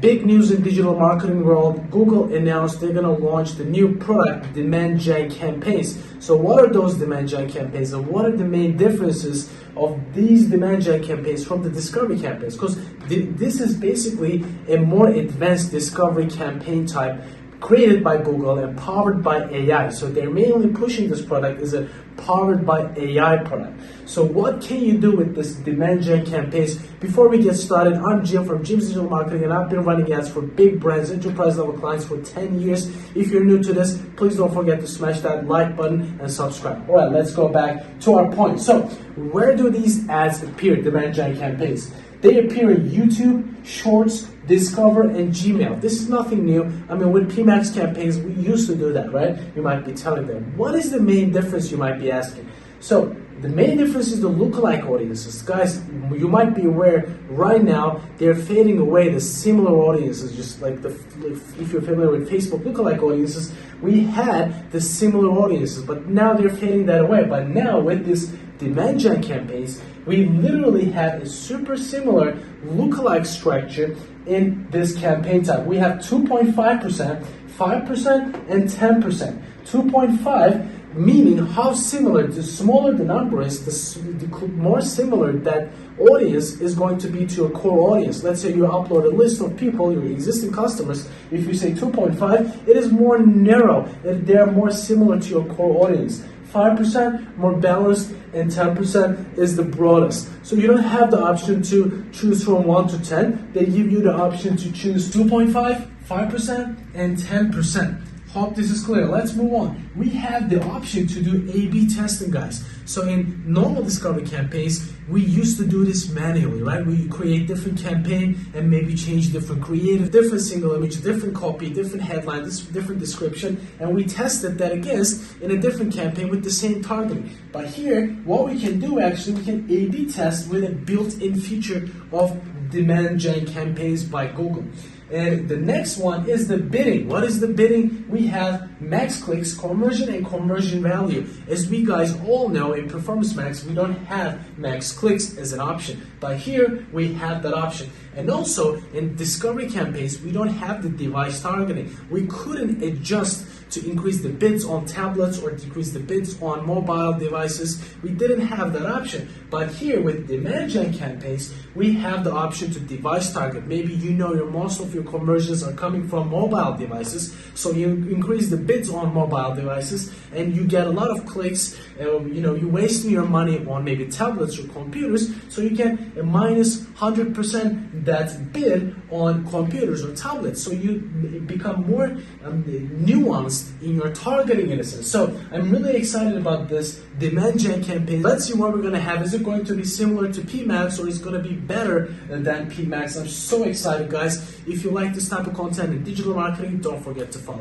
Big news in digital marketing world. Google announced they're going to launch the new product, demand gen campaigns. So what are those demand gen campaigns, and what are the main differences of these demand gen campaigns from the discovery campaigns? Because this is basically a more advanced discovery campaign type created by Google and powered by AI. So they're mainly pushing this product as a powered by AI product. So what can you do with this demand gen campaigns? Before we get started, I'm Jim from Jim's Digital Marketing, and I've been running ads for big brands, enterprise level clients for 10 years. If you're new to this, please don't forget to smash that like button and subscribe. All right, let's go back to our point. So where do these ads appear, demand gen campaigns? They appear in YouTube, Shorts, Discover, and Gmail. This is nothing new. I mean, with PMax campaigns, we used to do that, right? You might be telling them. What is the main difference, you might be asking? So the main difference is the lookalike audiences. Guys, you might be aware right now, they're fading away, the similar audiences, just like if you're familiar with Facebook lookalike audiences, we had the similar audiences, but now they're fading that away. But now with this demand gen campaigns, we literally have a super similar lookalike structure in this campaign type. We have 2.5%, 5%, and 10%. 2.5 meaning how similar, the smaller the number is, the more similar that audience is going to be to your core audience. Let's say you upload a list of people, your existing customers. If you say 2.5, it is more narrow. They're more similar to your core audience. 5% more balanced, and 10% is the broadest. So you don't have the option to choose from 1 to 10. They give you the option to choose 2.5, 5%, and 10%. Hope this is clear. Let's move on. We have the option to do A/B testing, guys. So in normal discovery campaigns, we used to do this manually, right? We create different campaign and maybe change different creative, different single image, different copy, different headline, different description, and we tested that against in a different campaign with the same targeting. But here, what we can do actually, we can A/B test with a built-in feature of demand gen campaigns by Google. And the next one is the bidding. What is the bidding? We have max clicks, conversion, and conversion value. As we guys all know, in Performance Max, we don't have max clicks as an option. But here, we have that option. And also, in discovery campaigns, we don't have the device targeting. We couldn't adjust to increase the bids on tablets or decrease the bids on mobile devices. We didn't have that option. But here with demand gen campaigns, we have the option to device target. Maybe you know most of your conversions are coming from mobile devices, so you increase the bids on mobile devices and you get a lot of clicks. You're wasting your money on maybe tablets or computers, so you get a minus 100% that bid on computers or tablets. So you become more nuanced in your targeting in a sense. So I'm really excited about this demand gen campaign. Let's see what we're going to have. Is it going to be similar to PMax, or is it going to be better than PMax? I'm so excited, guys. If you like this type of content in digital marketing, don't forget to follow.